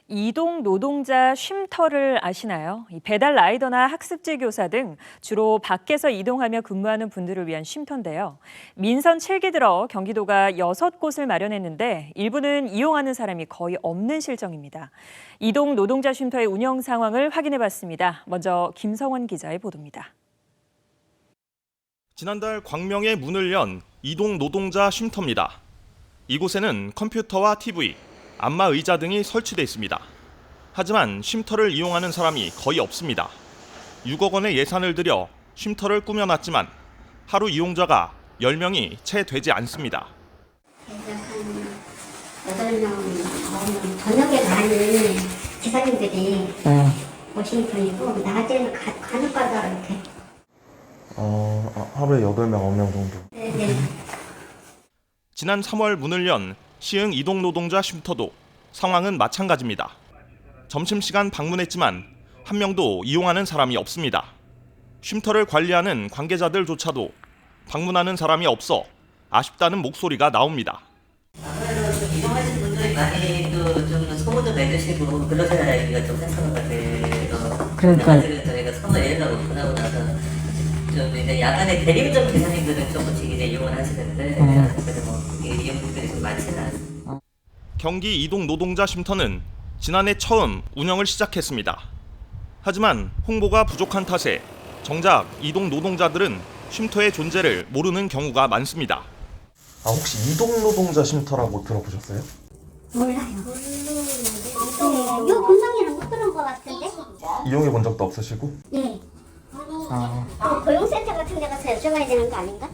이동 노동자 쉼터를 아시나요? 이 배달 라이더나 학습지 교사 등 주로 밖에서 이동하며 근무하는 분들을 위한 쉼터인데요. 민선 7기 들어 경기도가 6곳을 마련했는데 일부는 이용하는 사람이 거의 없는 실정입니다. 이동 노동자 쉼터의 운영 상황을 확인해봤습니다. 먼저 김성원 기자의 보도입니다. 지난달 광명에 문을 연 이동 노동자 쉼터입니다. 이곳에는 컴퓨터와 TV, 안마 의자 등이 설치돼 있습니다. 하지만 쉼터를 이용하는 사람이 거의 없습니다. 6억 원의 예산을 들여 쉼터를 꾸며놨지만 하루 이용자가 10명이 채 되지 않습니다. 한 8명, 저녁에 가는 기사님들이 오시는 편이고 낮에는 간혹가다 이렇게. 하루에 8명, 9명 정도. 네. 지난 3월 문을 연 시흥 이동 노동자 쉼터도 상황은 마찬가지입니다. 점심시간 방문했지만 한 명도 이용하는 사람이 없습니다. 쉼터를 관리하는 관계자들조차도 방문하는 사람이 없어 아쉽다는 목소리가 나옵니다. 아무래도 좀 이용하시는 분들이 많이 좀 소문도 내주시고 그러셔야 여기가 좀 생성을 같아요. 그러니까 저희가 선거 예를 오픈하고 나서 좀 이제 야간에 대리운전 기사님들은 조금씩 이제 이용을 하시는데 그래서 뭐 이용분들이 좀 많지는 않습니다. 경기 이동 노동자 쉼터는 지난해 처음 운영을 시작했습니다. 하지만 홍보가 부족한 탓에 정작 이동 노동자들은 쉼터의 존재를 모르는 경우가 많습니다. 혹시 이동 노동자 쉼터라고 들어보셨어요? 몰라요. 요 근성이랑 못 들은 것 같은데? 이용해 본 적도 없으시고? 예. 고용센터 같은 데 가서 여쭤봐야 되는 거 아닌가?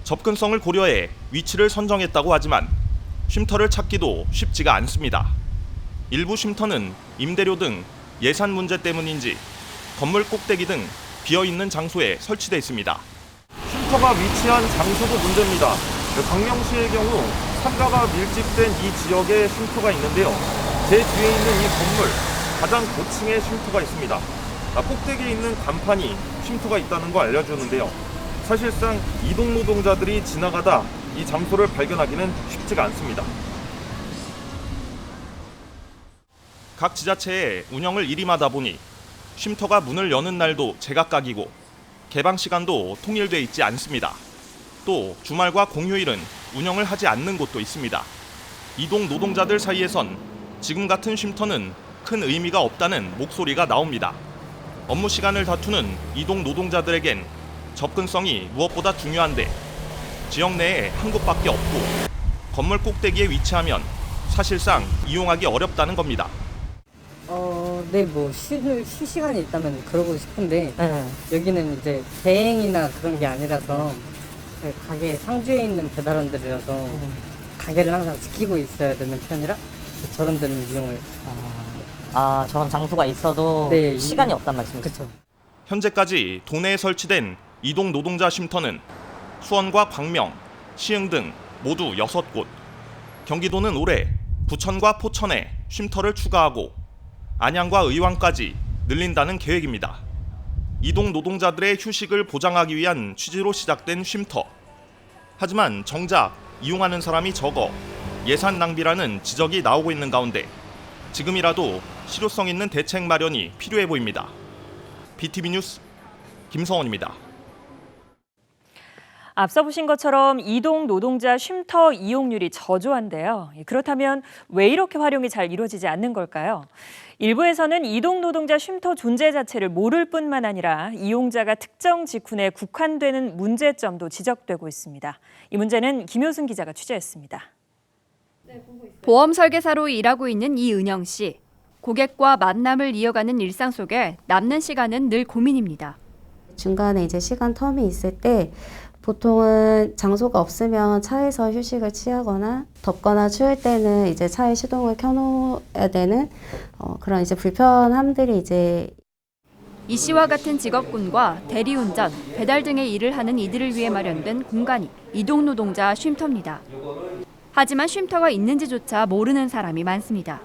접근성을 고려해 위치를 선정했다고 하지만 쉼터를 찾기도 쉽지가 않습니다. 일부 쉼터는 임대료 등 예산 문제 때문인지 건물 꼭대기 등 비어있는 장소에 설치돼 있습니다. 쉼터가 위치한 장소도 문제입니다. 광명시의 경우 상가가 밀집된 이 지역에 쉼터가 있는데요. 제 뒤에 있는 이 건물 가장 고층에 쉼터가 있습니다. 꼭대기에 있는 간판이 쉼터가 있다는 거 알려주는데요. 사실상 이동 노동자들이 지나가다 이 장소를 발견하기는 쉽지가 않습니다. 각 지자체의 운영을 일임하다 보니 쉼터가 문을 여는 날도 제각각이고 개방 시간도 통일돼 있지 않습니다. 또 주말과 공휴일은 운영을 하지 않는 곳도 있습니다. 이동 노동자들 사이에선 지금 같은 쉼터는 큰 의미가 없다는 목소리가 나옵니다. 업무 시간을 다투는 이동 노동자들에겐 접근성이 무엇보다 중요한데 지역 내에 한 곳밖에 없고 건물 꼭대기에 위치하면 사실상 이용하기 어렵다는 겁니다. 네, 뭐 쉴 시간이 있다면 그러고 싶은데 여기는 이제 대행이나 그런 게 아니라서 가게 상주에 있는 배달원들이라서 가게를 항상 지키고 있어야 되는 편이라 저런 데는 이용을. 저런 장소가 있어도 네, 시간이 없단 말씀이죠. 그렇죠. 현재까지 도내에 설치된 이동 노동자 쉼터는 수원과 광명, 시흥 등 모두 6곳. 경기도는 올해 부천과 포천에 쉼터를 추가하고 안양과 의왕까지 늘린다는 계획입니다. 이동 노동자들의 휴식을 보장하기 위한 취지로 시작된 쉼터. 하지만 정작 이용하는 사람이 적어 예산 낭비라는 지적이 나오고 있는 가운데 지금이라도 실효성 있는 대책 마련이 필요해 보입니다. BTV 뉴스 김성원입니다. 앞서 보신 것처럼 이동 노동자 쉼터 이용률이 저조한데요. 그렇다면 왜 이렇게 활용이 잘 이루어지지 않는 걸까요? 일부에서는 이동 노동자 쉼터 존재 자체를 모를 뿐만 아니라 이용자가 특정 직군에 국한되는 문제점도 지적되고 있습니다. 이 문제는 김효순 기자가 취재했습니다. 보험 설계사로 일하고 있는 이은영 씨. 고객과 만남을 이어가는 일상 속에 남는 시간은 늘 고민입니다. 중간에 이제 시간 텀이 있을 때 보통은 장소가 없으면 차에서 휴식을 취하거나 덥거나 추울 때는 이제 차에 시동을 켜놓아야 되는 그런 이제 불편함들이 이제. 이 씨와 같은 직업군과 대리운전, 배달 등의 일을 하는 이들을 위해 마련된 공간이 이동노동자 쉼터입니다. 하지만 쉼터가 있는지조차 모르는 사람이 많습니다.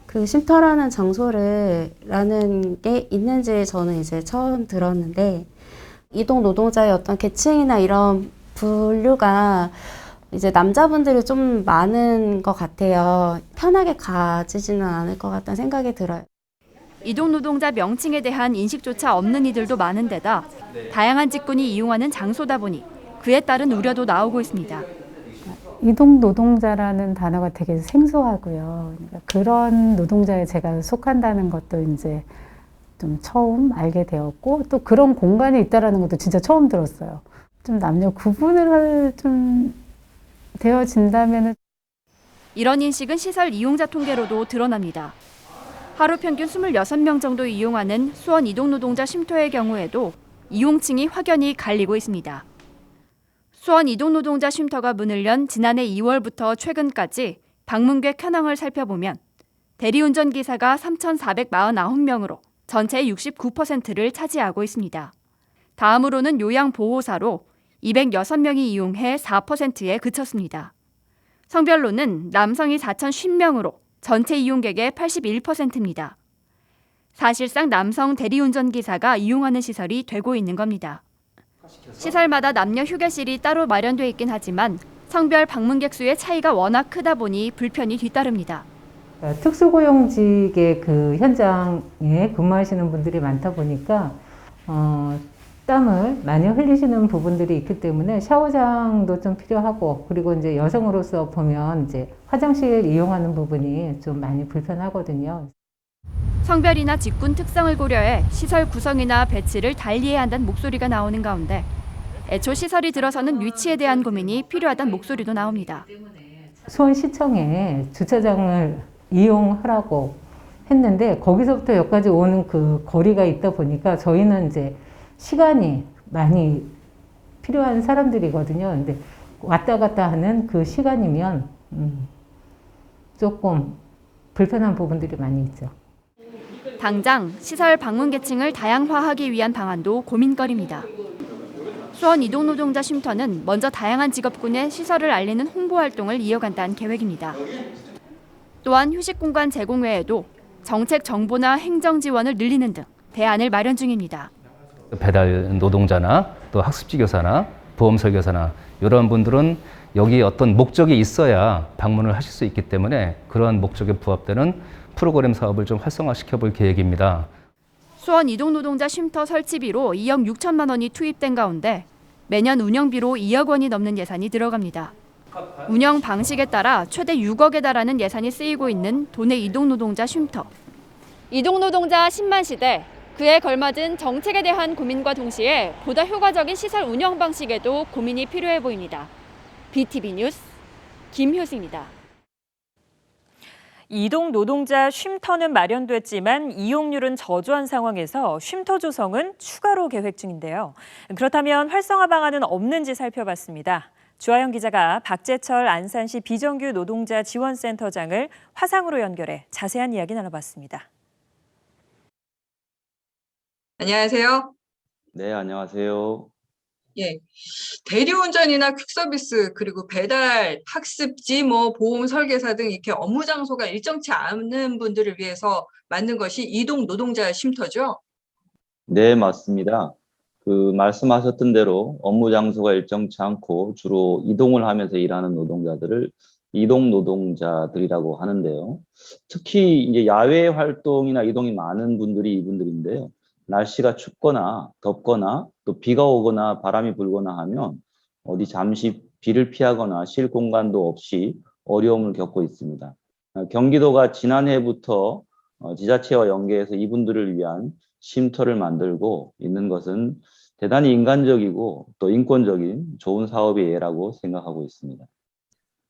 그 쉼터라는 장소라는 게 있는지 저는 이제 처음 들었는데 이동 노동자의 어떤 계층이나 이런 분류가 이제 남자분들이 좀 많은 것 같아요. 편하게 가지지는 않을 것 같다는 생각이 들어요. 이동노동자 명칭에 대한 인식조차 없는 이들도 많은 데다 다양한 직군이 이용하는 장소다 보니 그에 따른 우려도 나오고 있습니다. 이동 노동자라는 단어가 되게 생소하고요. 그러니까 그런 노동자에 제가 속한다는 것도 이제 좀 처음 알게 되었고, 또 그런 공간이 있다라는 것도 진짜 처음 들었어요. 좀 남녀 구분을 좀 되어진다면은. 이런 인식은 시설 이용자 통계로도 드러납니다. 하루 평균 26명 정도 이용하는 수원 이동노동자 쉼터의 경우에도 이용층이 확연히 갈리고 있습니다. 수원 이동노동자 쉼터가 문을 연 지난해 2월부터 최근까지 방문객 현황을 살펴보면 대리운전 기사가 3,449명으로 전체의 69%를 차지하고 있습니다. 다음으로는 요양보호사로 206명이 이용해 4%에 그쳤습니다. 성별로는 남성이 4,050명으로 전체 이용객의 81%입니다. 사실상 남성 대리운전 기사가 이용하는 시설이 되고 있는 겁니다. 시설마다 남녀 휴게실이 따로 마련돼 있긴 하지만 성별 방문객 수의 차이가 워낙 크다 보니 불편이 뒤따릅니다. 특수고용직의 그 현장에 근무하시는 분들이 많다 보니까 땀을 많이 흘리시는 부분들이 있기 때문에 샤워장도 좀 필요하고, 그리고 이제 여성으로서 보면 이제 화장실 이용하는 부분이 좀 많이 불편하거든요. 성별이나 직군 특성을 고려해 시설 구성이나 배치를 달리해야 한다는 목소리가 나오는 가운데 애초 시설이 들어서는 위치에 대한 고민이 필요하다는 목소리도 나옵니다. 수원시청에 주차장을 이용하라고 했는데 거기서부터 여기까지 오는 그 거리가 있다 보니까 저희는 이제 시간이 많이 필요한 사람들이거든요. 근데 왔다 갔다 하는 그 시간이면 조금 불편한 부분들이 많이 있죠. 당장 시설 방문 계층을 다양화하기 위한 방안도 고민거리입니다. 수원 이동노동자 쉼터는 먼저 다양한 직업군의 시설을 알리는 홍보 활동을 이어간다는 계획입니다. 또한 휴식 공간 제공 외에도 정책 정보나 행정 지원을 늘리는 등 대안을 마련 중입니다. 배달 노동자나 또 학습지 교사나 보험 설계사나 이런 분들은 여기 어떤 목적이 있어야 방문을 하실 수 있기 때문에 그러한 목적에 부합되는 프로그램 사업을 좀 활성화시켜 볼 계획입니다. 수원 이동노동자 쉼터 설치비로 2억 6천만 원이 투입된 가운데 매년 운영비로 2억 원이 넘는 예산이 들어갑니다. 운영 방식에 따라 최대 6억에 달하는 예산이 쓰이고 있는 도내 이동노동자 쉼터. 이동노동자 10만 시대, 그에 걸맞은 정책에 대한 고민과 동시에 보다 효과적인 시설 운영 방식에도 고민이 필요해 보입니다. BTV 뉴스 김효수입니다. 이동 노동자 쉼터는 마련됐지만 이용률은 저조한 상황에서 쉼터 조성은 추가로 계획 중인데요. 그렇다면 활성화 방안은 없는지 살펴봤습니다. 주하영 기자가 박재철 안산시 비정규 노동자 지원센터장을 화상으로 연결해 자세한 이야기 나눠봤습니다. 안녕하세요. 네, 안녕하세요. 예, 대리운전이나 퀵서비스 그리고 배달, 학습지, 보험 설계사 등 이렇게 업무 장소가 일정치 않은 분들을 위해서 만든 것이 이동 노동자 쉼터죠? 네, 맞습니다. 말씀하셨던 대로 업무 장소가 일정치 않고 주로 이동을 하면서 일하는 노동자들을 이동 노동자들이라고 하는데요. 특히 이제 야외 활동이나 이동이 많은 분들이 이분들인데요. 날씨가 춥거나 덥거나 또 비가 오거나 바람이 불거나 하면 어디 잠시 비를 피하거나 쉴 공간도 없이 어려움을 겪고 있습니다. 경기도가 지난해부터 지자체와 연계해서 이분들을 위한 쉼터를 만들고 있는 것은 대단히 인간적이고 또 인권적인 좋은 사업의 예라고 생각하고 있습니다.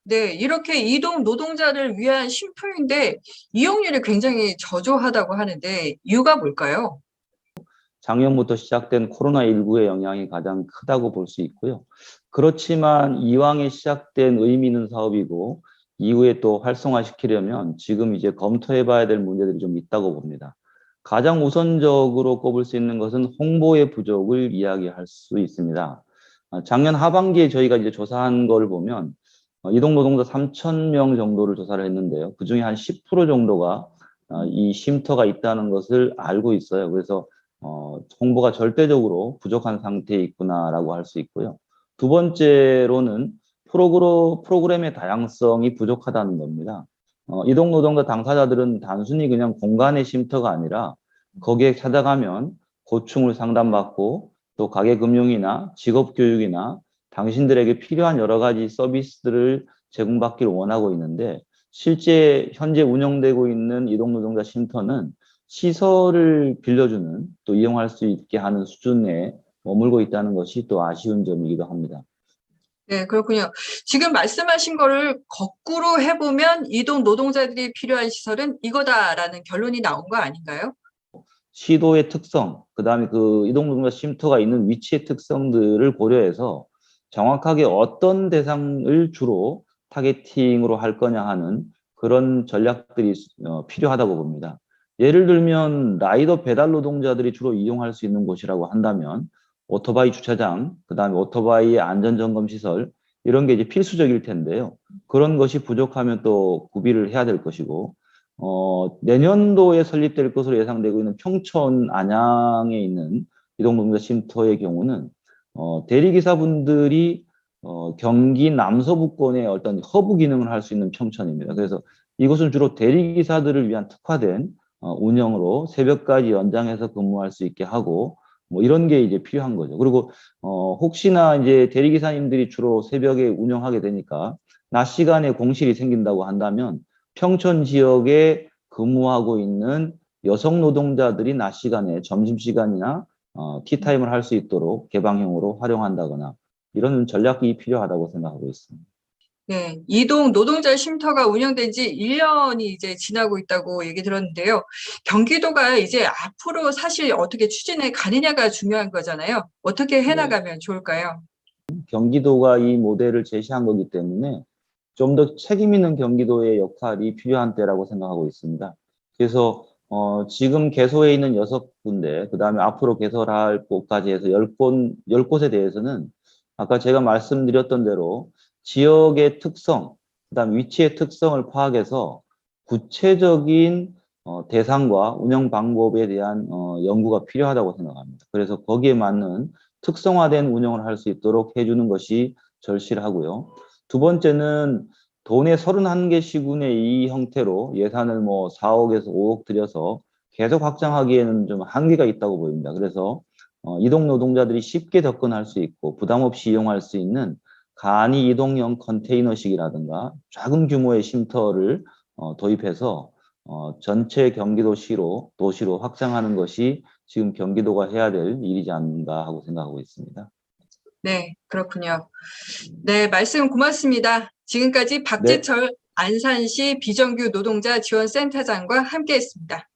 네, 이렇게 이동 노동자를 위한 쉼터인데 이용률이 굉장히 저조하다고 하는데 이유가 뭘까요? 작년부터 시작된 코로나19의 영향이 가장 크다고 볼 수 있고요. 그렇지만 이왕에 시작된 의미 있는 사업이고 이후에 또 활성화시키려면 지금 이제 검토해봐야 될 문제들이 좀 있다고 봅니다. 가장 우선적으로 꼽을 수 있는 것은 홍보의 부족을 이야기할 수 있습니다. 작년 하반기에 저희가 이제 조사한 걸 보면 이동 노동자 3,000명 정도를 조사를 했는데요. 그중에 한 10% 정도가 이 쉼터가 있다는 것을 알고 있어요. 그래서 홍보가 절대적으로 부족한 상태에 있구나라고 할 수 있고요. 두 번째로는 프로그램의 다양성이 부족하다는 겁니다. 이동노동자 당사자들은 단순히 그냥 공간의 쉼터가 아니라 거기에 찾아가면 고충을 상담받고 또 가계금융이나 직업교육이나 당신들에게 필요한 여러 가지 서비스들을 제공받기를 원하고 있는데 실제 현재 운영되고 있는 이동노동자 쉼터는 시설을 빌려주는 또 이용할 수 있게 하는 수준에 머물고 있다는 것이 또 아쉬운 점이기도 합니다. 네, 그렇군요. 지금 말씀하신 거를 거꾸로 해보면 이동 노동자들이 필요한 시설은 이거다라는 결론이 나온 거 아닌가요? 시도의 특성, 그다음에 그 이동노동자 쉼터가 있는 위치의 특성들을 고려해서 정확하게 어떤 대상을 주로 타겟팅으로 할 거냐 하는 그런 전략들이 필요하다고 봅니다. 예를 들면 라이더 배달 노동자들이 주로 이용할 수 있는 곳이라고 한다면 오토바이 주차장, 그다음에 오토바이의 안전점검 시설 이런 게 이제 필수적일 텐데요. 그런 것이 부족하면 또 구비를 해야 될 것이고 내년도에 설립될 것으로 예상되고 있는 평촌 안양에 있는 이동노동자 쉼터의 경우는 대리기사분들이 경기 남서부권의 어떤 허브 기능을 할 수 있는 평촌입니다. 그래서 이곳은 주로 대리기사들을 위한 특화된 운영으로 새벽까지 연장해서 근무할 수 있게 하고 뭐 이런 게 이제 필요한 거죠. 그리고 혹시나 이제 대리기사님들이 주로 새벽에 운영하게 되니까 낮 시간에 공실이 생긴다고 한다면 평촌 지역에 근무하고 있는 여성 노동자들이 낮 시간에 점심시간이나 티타임을 할 수 있도록 개방형으로 활용한다거나 이런 전략이 필요하다고 생각하고 있습니다. 네, 이동 노동자 쉼터가 운영된 지 1년이 이제 지나고 있다고 얘기 들었는데요. 경기도가 이제 앞으로 사실 어떻게 추진해 가느냐가 중요한 거잖아요. 어떻게 해나가면 좋을까요? 경기도가 이 모델을 제시한 거기 때문에 좀 더 책임 있는 경기도의 역할이 필요한 때라고 생각하고 있습니다. 그래서 지금 개소에 있는 6군데, 그 다음에 앞으로 개설할 곳까지 해서 10곳에 대해서는 아까 제가 말씀드렸던 대로 지역의 특성, 그 다음 위치의 특성을 파악해서 구체적인 대상과 운영 방법에 대한 연구가 필요하다고 생각합니다. 그래서 거기에 맞는 특성화된 운영을 할 수 있도록 해주는 것이 절실하고요. 두 번째는 도내 31개 시군의 이 형태로 예산을 뭐 4억에서 5억 들여서 계속 확장하기에는 좀 한계가 있다고 보입니다. 그래서 이동 노동자들이 쉽게 접근할 수 있고 부담 없이 이용할 수 있는 간이 이동형 컨테이너식이라든가 작은 규모의 쉼터를 도입해서 전체 경기도시로 도시로 확장하는 것이 지금 경기도가 해야 될 일이지 않는가 하고 생각하고 있습니다. 네, 그렇군요. 네, 말씀 고맙습니다. 지금까지 박재철 안산시 비정규 노동자 지원센터장과 함께했습니다.